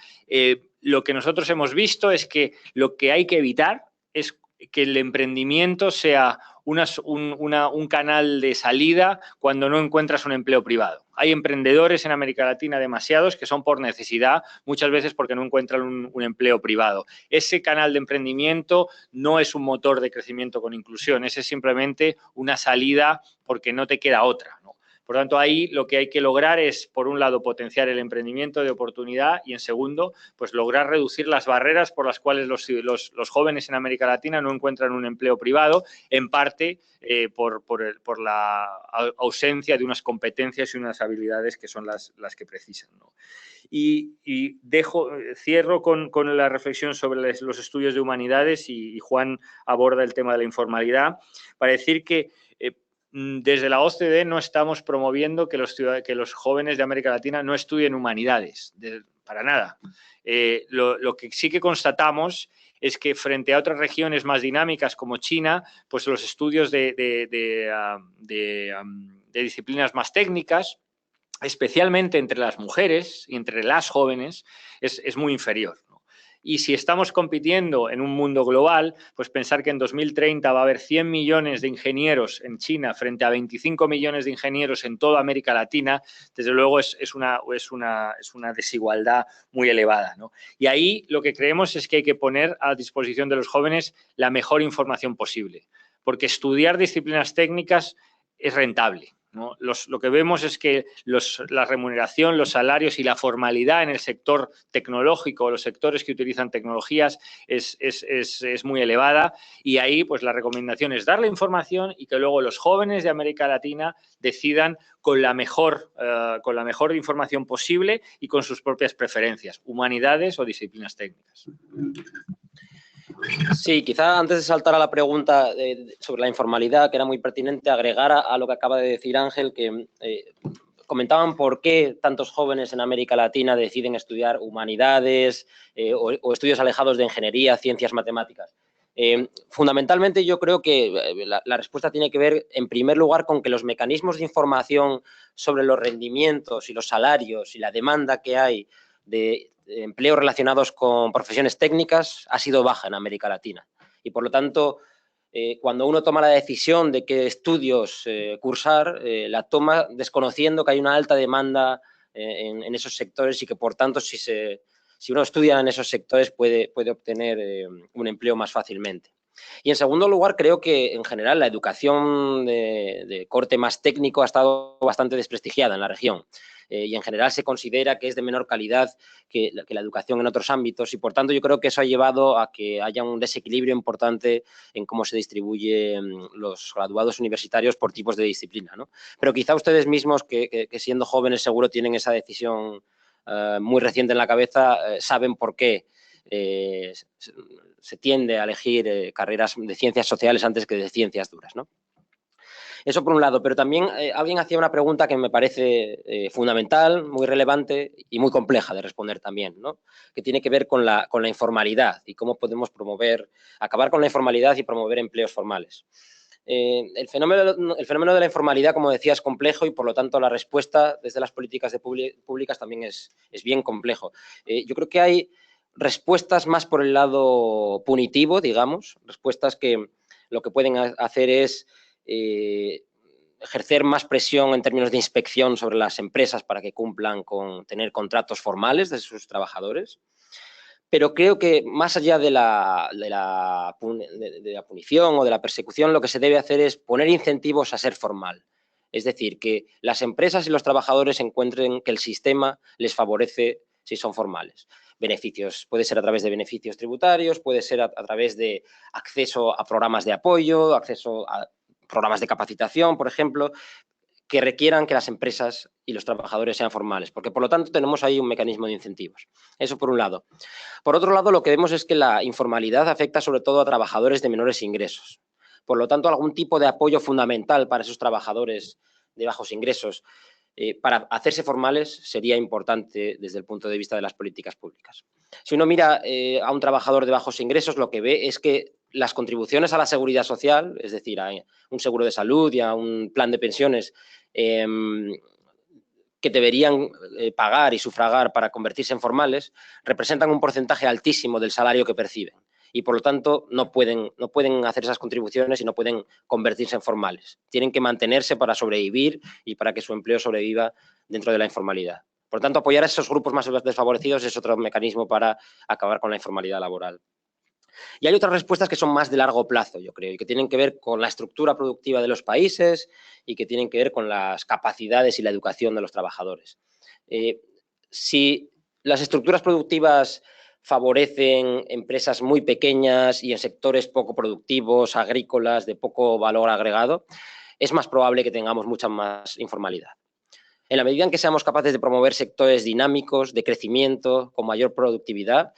Lo que nosotros hemos visto es que lo que hay que evitar es que el emprendimiento sea un canal de salida cuando no encuentras un empleo privado. Hay emprendedores en América Latina demasiados que son por necesidad, muchas veces porque no encuentran un empleo privado. Ese canal de emprendimiento no es un motor de crecimiento con inclusión, ese es simplemente una salida porque no te queda otra, ¿no? Por tanto, ahí lo que hay que lograr es, por un lado, potenciar el emprendimiento de oportunidad y, en segundo, pues lograr reducir las barreras por las cuales los jóvenes en América Latina no encuentran un empleo privado, en parte por la ausencia de unas competencias y unas habilidades que son las que precisan, ¿no? Y cierro con la reflexión sobre los estudios de humanidades y Juan aborda el tema de la informalidad para decir que desde la OCDE no estamos promoviendo que los jóvenes de América Latina no estudien humanidades, para nada. Lo que sí que constatamos es que frente a otras regiones más dinámicas como China, pues los estudios de disciplinas más técnicas, especialmente entre las mujeres y entre las jóvenes, es muy inferior, ¿no? Y si estamos compitiendo en un mundo global, pues pensar que en 2030 va a haber 100 millones de ingenieros en China frente a 25 millones de ingenieros en toda América Latina, desde luego es una desigualdad muy elevada, ¿no? Y ahí lo que creemos es que hay que poner a disposición de los jóvenes la mejor información posible, porque estudiar disciplinas técnicas es rentable, ¿no? Lo que vemos es que la remuneración, los salarios y la formalidad en el sector tecnológico, los sectores que utilizan tecnologías, es muy elevada, y ahí pues la recomendación es dar la información y que luego los jóvenes de América Latina decidan con la mejor información posible y con sus propias preferencias, humanidades o disciplinas técnicas. Sí, quizá antes de saltar a la pregunta sobre la informalidad, que era muy pertinente, agregar a lo que acaba de decir Ángel, que comentaban por qué tantos jóvenes en América Latina deciden estudiar humanidades o estudios alejados de ingeniería, ciencias, matemáticas. Fundamentalmente yo creo que la respuesta tiene que ver, en primer lugar, con que los mecanismos de información sobre los rendimientos y los salarios y la demanda que hay de empleos relacionados con profesiones técnicas ha sido baja en América Latina. Y por lo tanto, cuando uno toma la decisión de qué estudios cursar, la toma desconociendo que hay una alta demanda en esos sectores y que, por tanto, si uno estudia en esos sectores puede obtener un empleo más fácilmente. Y en segundo lugar, creo que en general la educación de corte más técnico ha estado bastante desprestigiada en la región. Y en general se considera que es de menor calidad que la educación en otros ámbitos, y por tanto yo creo que eso ha llevado a que haya un desequilibrio importante en cómo se distribuyen los graduados universitarios por tipos de disciplina, ¿no? Pero quizá ustedes mismos, que siendo jóvenes seguro tienen esa decisión muy reciente en la cabeza, saben por qué se tiende a elegir carreras de ciencias sociales antes que de ciencias duras, ¿no? Eso por un lado, pero también alguien hacía una pregunta que me parece fundamental, muy relevante y muy compleja de responder también, ¿no? Que tiene que ver con la informalidad y cómo podemos acabar con la informalidad y promover empleos formales. El fenómeno de la informalidad, como decía, es complejo y, por lo tanto, la respuesta desde las políticas públicas también es bien complejo. Yo creo que hay respuestas más por el lado punitivo, digamos, respuestas que lo que pueden hacer es ejercer más presión en términos de inspección sobre las empresas para que cumplan con tener contratos formales de sus trabajadores. Pero creo que más allá de la punición o de la persecución, lo que se debe hacer es poner incentivos a ser formal. Es decir, que las empresas y los trabajadores encuentren que el sistema les favorece si son formales. Beneficios, puede ser a través de beneficios tributarios, puede ser a través de acceso a programas de apoyo, acceso a programas de capacitación, por ejemplo, que requieran que las empresas y los trabajadores sean formales, porque por lo tanto tenemos ahí un mecanismo de incentivos. Eso por un lado. Por otro lado, lo que vemos es que la informalidad afecta sobre todo a trabajadores de menores ingresos. Por lo tanto, algún tipo de apoyo fundamental para esos trabajadores de bajos ingresos para hacerse formales sería importante desde el punto de vista de las políticas públicas. Si uno mira a un trabajador de bajos ingresos, lo que ve es que las contribuciones a la seguridad social, es decir, a un seguro de salud y a un plan de pensiones que deberían pagar y sufragar para convertirse en formales, representan un porcentaje altísimo del salario que perciben. Y, por lo tanto, no pueden hacer esas contribuciones y no pueden convertirse en formales. Tienen que mantenerse para sobrevivir y para que su empleo sobreviva dentro de la informalidad. Por tanto, apoyar a esos grupos más desfavorecidos es otro mecanismo para acabar con la informalidad laboral. Y hay otras respuestas que son más de largo plazo, yo creo, y que tienen que ver con la estructura productiva de los países y que tienen que ver con las capacidades y la educación de los trabajadores. Si las estructuras productivas favorecen empresas muy pequeñas y en sectores poco productivos, agrícolas, de poco valor agregado, es más probable que tengamos mucha más informalidad. En la medida en que seamos capaces de promover sectores dinámicos, de crecimiento, con mayor productividad,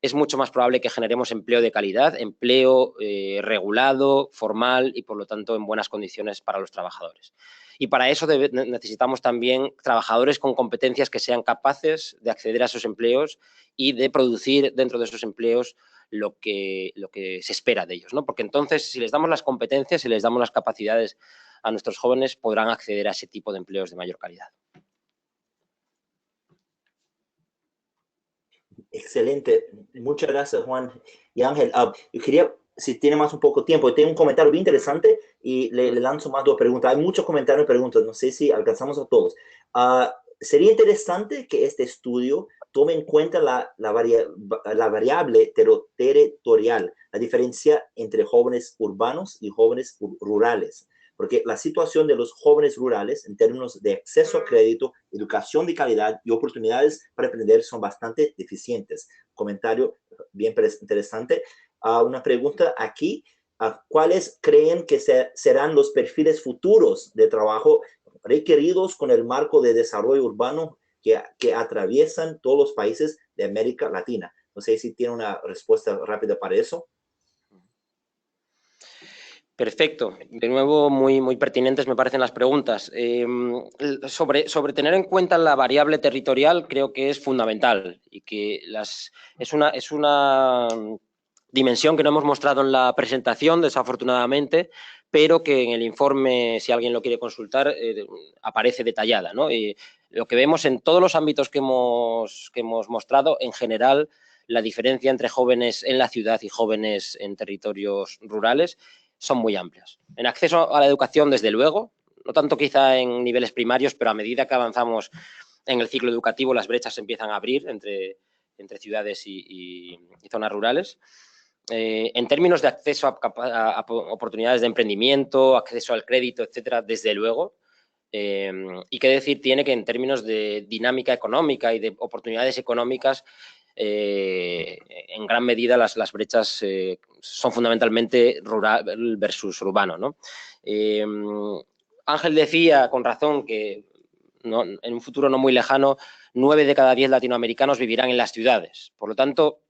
es mucho más probable que generemos empleo de calidad, empleo regulado, formal y, por lo tanto, en buenas condiciones para los trabajadores. Y para eso necesitamos también trabajadores con competencias que sean capaces de acceder a esos empleos y de producir dentro de esos empleos lo que se espera de ellos, ¿no? Porque entonces, si les damos las competencias, si les damos las capacidades a nuestros jóvenes, podrán acceder a ese tipo de empleos de mayor calidad. Excelente. Muchas gracias, Juan y Ángel. Yo quería, si tiene más un poco tiempo, tengo un comentario bien interesante y le lanzo más dos preguntas. Hay muchos comentarios y preguntas, no sé si alcanzamos a todos. Sería interesante que este estudio tome en cuenta la variable territorial, la diferencia entre jóvenes urbanos y jóvenes rurales, porque la situación de los jóvenes rurales en términos de acceso a crédito, educación de calidad y oportunidades para emprender son bastante deficientes. Comentario bien interesante. Una pregunta aquí. ¿Cuáles creen que serán los perfiles futuros de trabajo requeridos con el marco de desarrollo urbano que atraviesan todos los países de América Latina? No sé si tiene una respuesta rápida para eso. Perfecto. De nuevo, muy pertinentes me parecen las preguntas. Sobre tener en cuenta la variable territorial, creo que es fundamental y que es una dimensión que no hemos mostrado en la presentación, desafortunadamente, pero que en el informe, si alguien lo quiere consultar, aparece detallada, ¿no? Y lo que vemos en todos los ámbitos que hemos mostrado, en general, la diferencia entre jóvenes en la ciudad y jóvenes en territorios rurales son muy amplias. En acceso a la educación, desde luego, no tanto quizá en niveles primarios, pero a medida que avanzamos en el ciclo educativo, las brechas se empiezan a abrir entre ciudades y zonas rurales. En términos de acceso a oportunidades de emprendimiento, acceso al crédito, etcétera, desde luego. Y qué decir tiene que en términos de dinámica económica y de oportunidades económicas, en gran medida las brechas son fundamentalmente rural versus urbano, ¿no? Ángel decía con razón que en un futuro no muy lejano 9 de cada 10 latinoamericanos vivirán en las ciudades. Por lo tanto,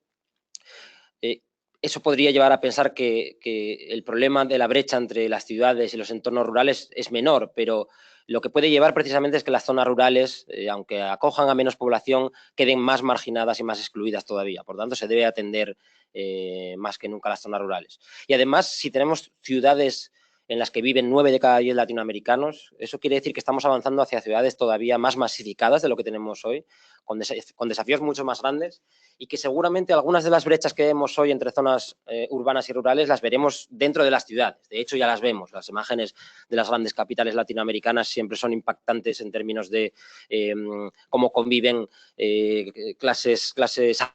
eso podría llevar a pensar que el problema de la brecha entre las ciudades y los entornos rurales es menor, pero lo que puede llevar precisamente es que las zonas rurales, aunque acojan a menos población, queden más marginadas y más excluidas todavía. Por tanto, se debe atender más que nunca las zonas rurales. Y además, si tenemos ciudades en las que viven 9 de cada 10 latinoamericanos, eso quiere decir que estamos avanzando hacia ciudades todavía más masificadas de lo que tenemos hoy, con desafíos mucho más grandes, y que seguramente algunas de las brechas que vemos hoy entre zonas urbanas y rurales las veremos dentro de las ciudades. De hecho, ya las vemos. Las imágenes de las grandes capitales latinoamericanas siempre son impactantes en términos de cómo conviven clases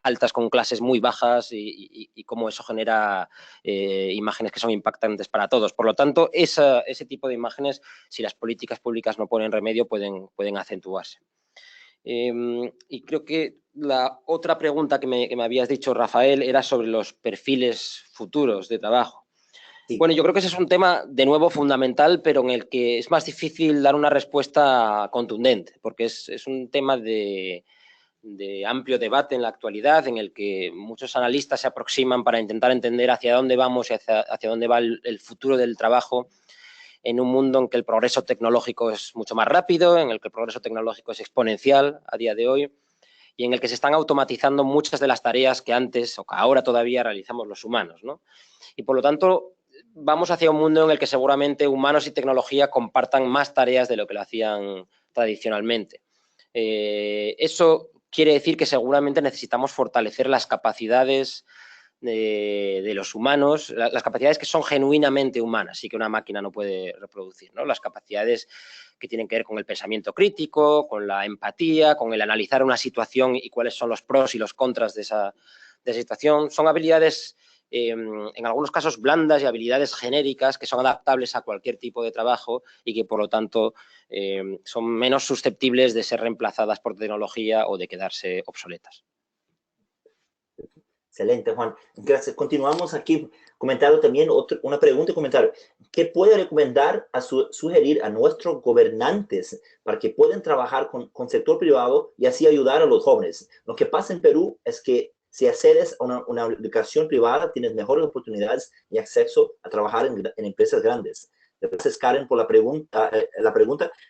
altas con clases muy bajas y cómo eso genera imágenes que son impactantes para todos. Por lo tanto, ese tipo de imágenes, si las políticas públicas no ponen remedio, pueden acentuarse. Y creo que la otra pregunta que me habías dicho, Rafael, era sobre los perfiles futuros de trabajo. Sí. Bueno, yo creo que ese es un tema, de nuevo, fundamental, pero en el que es más difícil dar una respuesta contundente, porque es un tema de amplio debate en la actualidad, en el que muchos analistas se aproximan para intentar entender hacia dónde vamos y hacia dónde va el futuro del trabajo, en un mundo en que el progreso tecnológico es mucho más rápido, en el que el progreso tecnológico es exponencial a día de hoy y en el que se están automatizando muchas de las tareas que antes o que ahora todavía realizamos los humanos, ¿no? Y por lo tanto, vamos hacia un mundo en el que seguramente humanos y tecnología compartan más tareas de lo que lo hacían tradicionalmente. Eso quiere decir que seguramente necesitamos fortalecer las capacidades de los humanos, las capacidades que son genuinamente humanas y que una máquina no puede reproducir, ¿no? Las capacidades que tienen que ver con el pensamiento crítico, con la empatía, con el analizar una situación y cuáles son los pros y los contras de esa situación. Son habilidades, en algunos casos, blandas y habilidades genéricas que son adaptables a cualquier tipo de trabajo y que, por lo tanto, son menos susceptibles de ser reemplazadas por tecnología o de quedarse obsoletas. Excelente, Juan. Gracias. Continuamos aquí comentando también una pregunta y comentario. ¿Qué puede recomendar, sugerir a nuestros gobernantes para que puedan trabajar con sector privado y así ayudar a los jóvenes? Lo que pasa en Perú es que si accedes a una educación privada, tienes mejores oportunidades y acceso a trabajar en empresas grandes. Gracias, Karen, por la pregunta.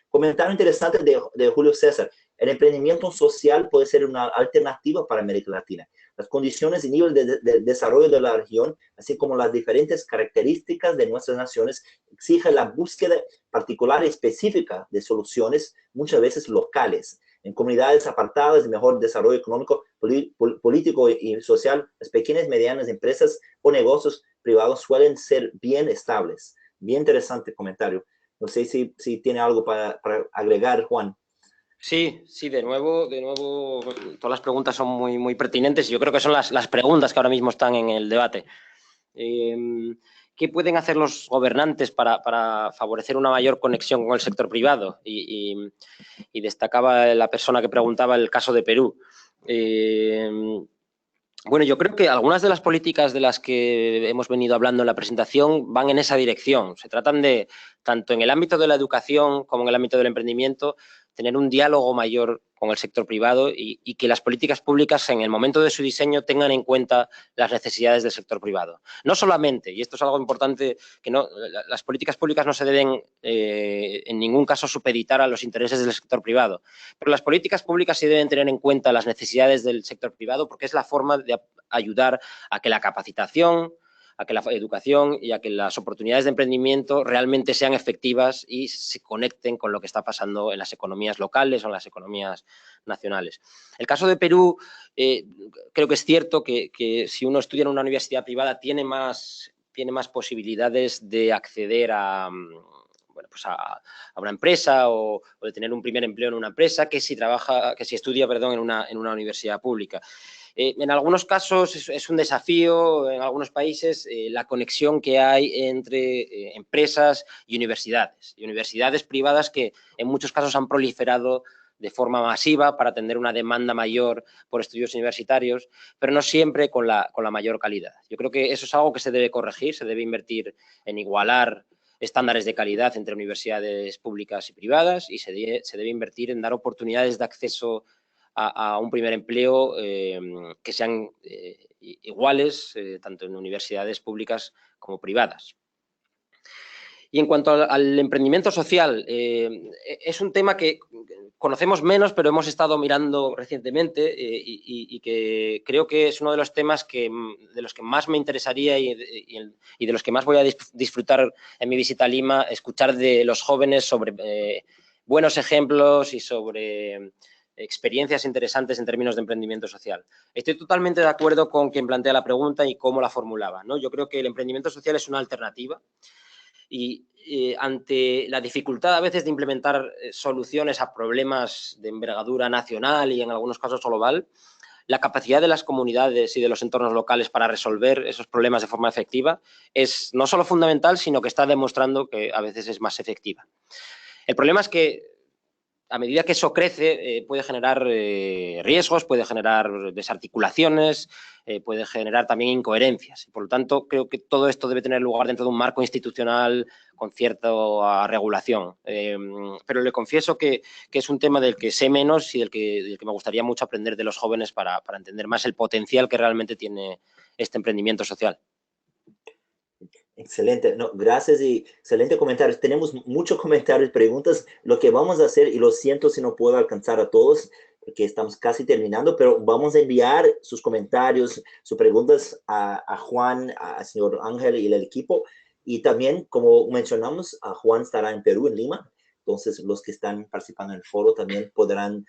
Comentario interesante de Julio César. El emprendimiento social puede ser una alternativa para América Latina. Las condiciones y nivel de desarrollo de la región, así como las diferentes características de nuestras naciones, exigen la búsqueda particular y específica de soluciones, muchas veces locales. En comunidades apartadas de mejor desarrollo económico, político y social, las pequeñas y medianas empresas o negocios privados suelen ser bien estables. Bien interesante comentario. No sé si tiene algo para agregar, Juan. Sí, de nuevo, todas las preguntas son muy pertinentes y yo creo que son las preguntas que ahora mismo están en el debate. ¿Qué pueden hacer los gobernantes para favorecer una mayor conexión con el sector privado? Y destacaba la persona que preguntaba el caso de Perú. Bueno, yo creo que algunas de las políticas de las que hemos venido hablando en la presentación van en esa dirección. Se tratan de, tanto en el ámbito de la educación como en el ámbito del emprendimiento, tener un diálogo mayor con el sector privado y que las políticas públicas en el momento de su diseño tengan en cuenta las necesidades del sector privado. No solamente, y esto es algo importante, que las políticas públicas no se deben en ningún caso supeditar a los intereses del sector privado, pero las políticas públicas sí deben tener en cuenta las necesidades del sector privado porque es la forma de ayudar a que la capacitación, a que la educación y a que las oportunidades de emprendimiento realmente sean efectivas y se conecten con lo que está pasando en las economías locales o en las economías nacionales. El caso de Perú, creo que es cierto que si uno estudia en una universidad privada tiene más posibilidades de acceder a una empresa o de tener un primer empleo en una empresa que si estudia en una universidad pública. En algunos casos es un desafío, en algunos países, la conexión que hay entre empresas y universidades privadas que en muchos casos han proliferado de forma masiva para atender una demanda mayor por estudios universitarios, pero no siempre con la mayor calidad. Yo creo que eso es algo que se debe corregir, se debe invertir en igualar estándares de calidad entre universidades públicas y privadas y se debe invertir en dar oportunidades de acceso a un primer empleo que sean iguales tanto en universidades públicas como privadas. Y en cuanto al emprendimiento social, es un tema que conocemos menos, pero hemos estado mirando recientemente y que creo que es uno de los temas de los que más me interesaría y de los que más voy a disfrutar en mi visita a Lima, escuchar de los jóvenes sobre buenos ejemplos y sobre experiencias interesantes en términos de emprendimiento social. Estoy totalmente de acuerdo con quien plantea la pregunta y cómo la formulaba, ¿no? Yo creo que el emprendimiento social es una alternativa y ante la dificultad a veces de implementar soluciones a problemas de envergadura nacional y en algunos casos global, la capacidad de las comunidades y de los entornos locales para resolver esos problemas de forma efectiva es no solo fundamental, sino que está demostrando que a veces es más efectiva. El problema es que a medida que eso crece, puede generar riesgos, puede generar desarticulaciones, puede generar también incoherencias. Por lo tanto, creo que todo esto debe tener lugar dentro de un marco institucional con cierta regulación. Pero le confieso que es un tema del que sé menos y del que me gustaría mucho aprender de los jóvenes para entender más el potencial que realmente tiene este emprendimiento social. Excelente, no, gracias y excelente comentarios. Tenemos muchos comentarios, preguntas. Lo que vamos a hacer, y lo siento si no puedo alcanzar a todos, porque estamos casi terminando, pero vamos a enviar sus comentarios, sus preguntas a Juan, al señor Ángel y el equipo. Y también, como mencionamos, a Juan estará en Perú, en Lima. Entonces, los que están participando en el foro también podrán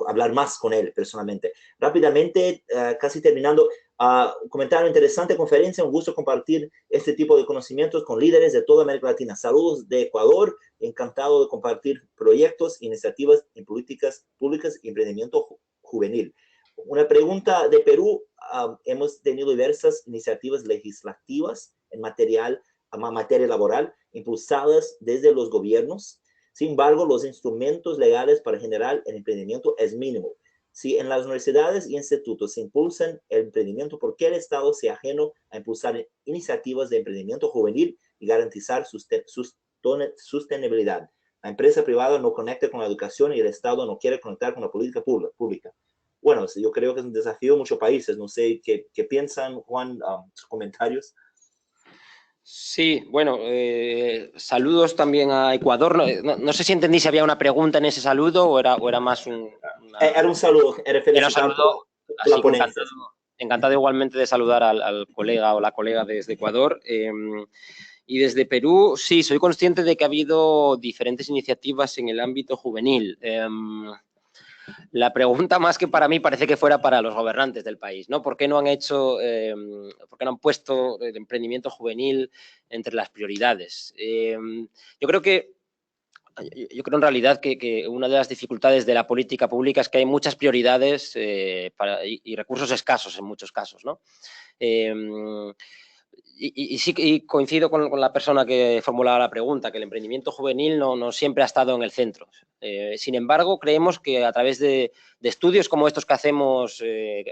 hablar más con él personalmente. Rápidamente, casi terminando, un comentario interesante, conferencia, un gusto compartir este tipo de conocimientos con líderes de toda América Latina. Saludos de Ecuador, encantado de compartir proyectos, iniciativas en políticas públicas y emprendimiento juvenil. Una pregunta de Perú, hemos tenido diversas iniciativas legislativas en materia laboral impulsadas desde los gobiernos. Sin embargo, los instrumentos legales para generar el emprendimiento es mínimo. Si en las universidades y institutos se impulsan el emprendimiento, ¿por qué el Estado se ajeno a impulsar iniciativas de emprendimiento juvenil y garantizar sostenibilidad? La empresa privada no conecta con la educación y el Estado no quiere conectar con la política pública. Bueno, yo creo que es un desafío en muchos países. No sé qué piensan, Juan, sus comentarios. Sí, bueno, saludos también a Ecuador. No sé si entendí si había una pregunta en ese saludo o era más Era un saludo, era un saludo por la ponencia. Encantado igualmente de saludar al colega o la colega desde Ecuador. Y desde Perú, sí, soy consciente de que ha habido diferentes iniciativas en el ámbito juvenil. La pregunta más que para mí parece que fuera para los gobernantes del país, ¿no? ¿Por qué no han hecho, por qué no han puesto el emprendimiento juvenil entre las prioridades? Yo creo en realidad que una de las dificultades de la política pública es que hay muchas prioridades y recursos escasos en muchos casos, ¿no? Y sí coincido con la persona que formulaba la pregunta, que el emprendimiento juvenil no siempre ha estado en el centro. Sin embargo, creemos que a través de estudios como estos que hacemos,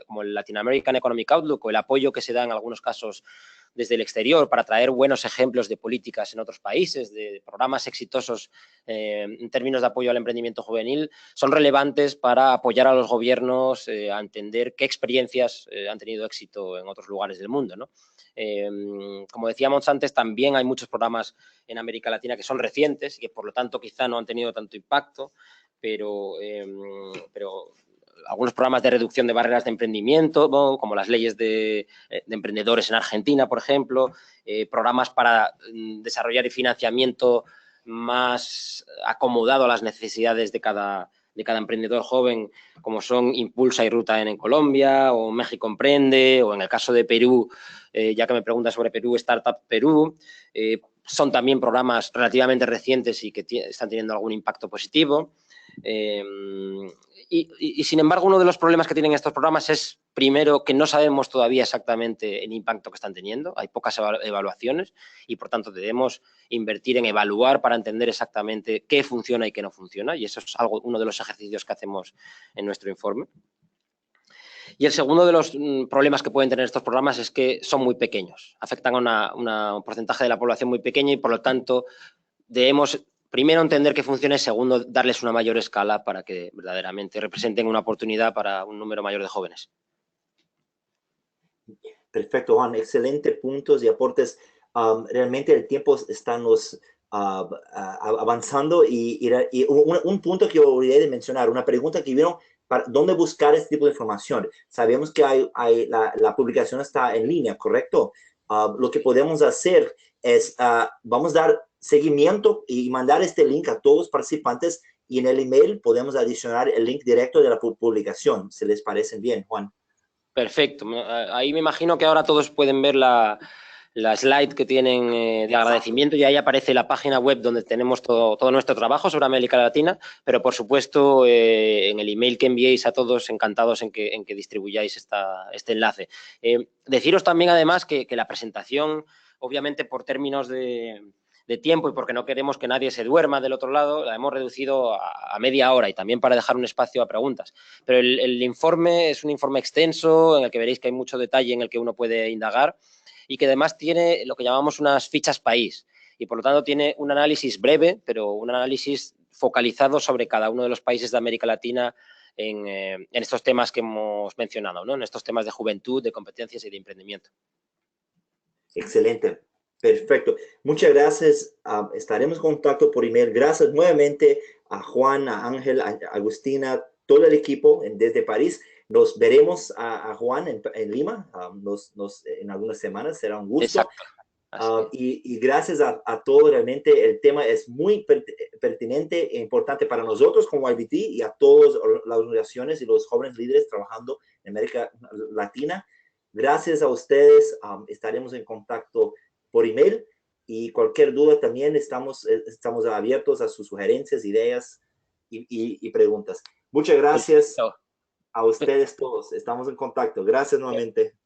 como el Latin American Economic Outlook o el apoyo que se da en algunos casos desde el exterior para traer buenos ejemplos de políticas en otros países, de programas exitosos en términos de apoyo al emprendimiento juvenil, son relevantes para apoyar a los gobiernos a entender qué experiencias han tenido éxito en otros lugares del mundo, ¿no? Como decíamos antes, también hay muchos programas en América Latina que son recientes y que por lo tanto quizá no han tenido tanto impacto, pero algunos programas de reducción de barreras de emprendimiento, ¿no? Como las leyes de emprendedores en Argentina, por ejemplo, programas para desarrollar el financiamiento más acomodado a las necesidades de cada emprendedor joven, como son Impulsa y Ruta en Colombia, o México Emprende, o en el caso de Perú, ya que me preguntas sobre Perú, Startup Perú. Son también programas relativamente recientes y que están teniendo algún impacto positivo. Y sin embargo, uno de los problemas que tienen estos programas es, primero, que no sabemos todavía exactamente el impacto que están teniendo. Hay pocas evaluaciones y, por tanto, debemos invertir en evaluar para entender exactamente qué funciona y qué no funciona. Y eso es uno de los ejercicios que hacemos en nuestro informe. Y el segundo de los problemas que pueden tener estos programas es que son muy pequeños. Afectan a un porcentaje de la población muy pequeña y, por lo tanto, debemos primero entender que funciona y segundo, darles una mayor escala para que verdaderamente representen una oportunidad para un número mayor de jóvenes. Perfecto, Juan. Excelentes puntos y aportes. Realmente el tiempo está avanzando y un punto que olvidé de mencionar, una pregunta que vieron, ¿dónde buscar este tipo de información? Sabemos que la publicación está en línea, ¿correcto? Lo que podemos hacer es, vamos a dar seguimiento y mandar este link a todos los participantes y en el email podemos adicionar el link directo de la publicación. ¿Se les parece bien, Juan? Perfecto. Ahí me imagino que ahora todos pueden ver la slide que tienen de agradecimiento y ahí aparece la página web donde tenemos todo nuestro trabajo sobre América Latina, pero por supuesto en el email que enviéis a todos, encantados en que distribuyáis este enlace. Deciros también además que la presentación, obviamente por términos de tiempo y porque no queremos que nadie se duerma del otro lado, la hemos reducido a media hora y también para dejar un espacio a preguntas. Pero el informe es un informe extenso en el que veréis que hay mucho detalle en el que uno puede indagar y que además tiene lo que llamamos unas fichas país y por lo tanto tiene un análisis breve, pero un análisis focalizado sobre cada uno de los países de América Latina en estos temas que hemos mencionado, ¿no? En estos temas de juventud, de competencias y de emprendimiento. Excelente. Perfecto. Muchas gracias. Estaremos en contacto por email. Gracias nuevamente a Juan, a Ángel, a Agustina, todo el equipo desde París. Nos veremos a Juan en Lima en algunas semanas. Será un gusto. Exacto. Y gracias a todos. Realmente el tema es muy pertinente e importante para nosotros como YBT y a todas las organizaciones y los jóvenes líderes trabajando en América Latina. Gracias a ustedes. Estaremos en contacto por email y cualquier duda también estamos abiertos a sus sugerencias, ideas y preguntas. Muchas gracias a ustedes todos. Estamos en contacto. Gracias nuevamente.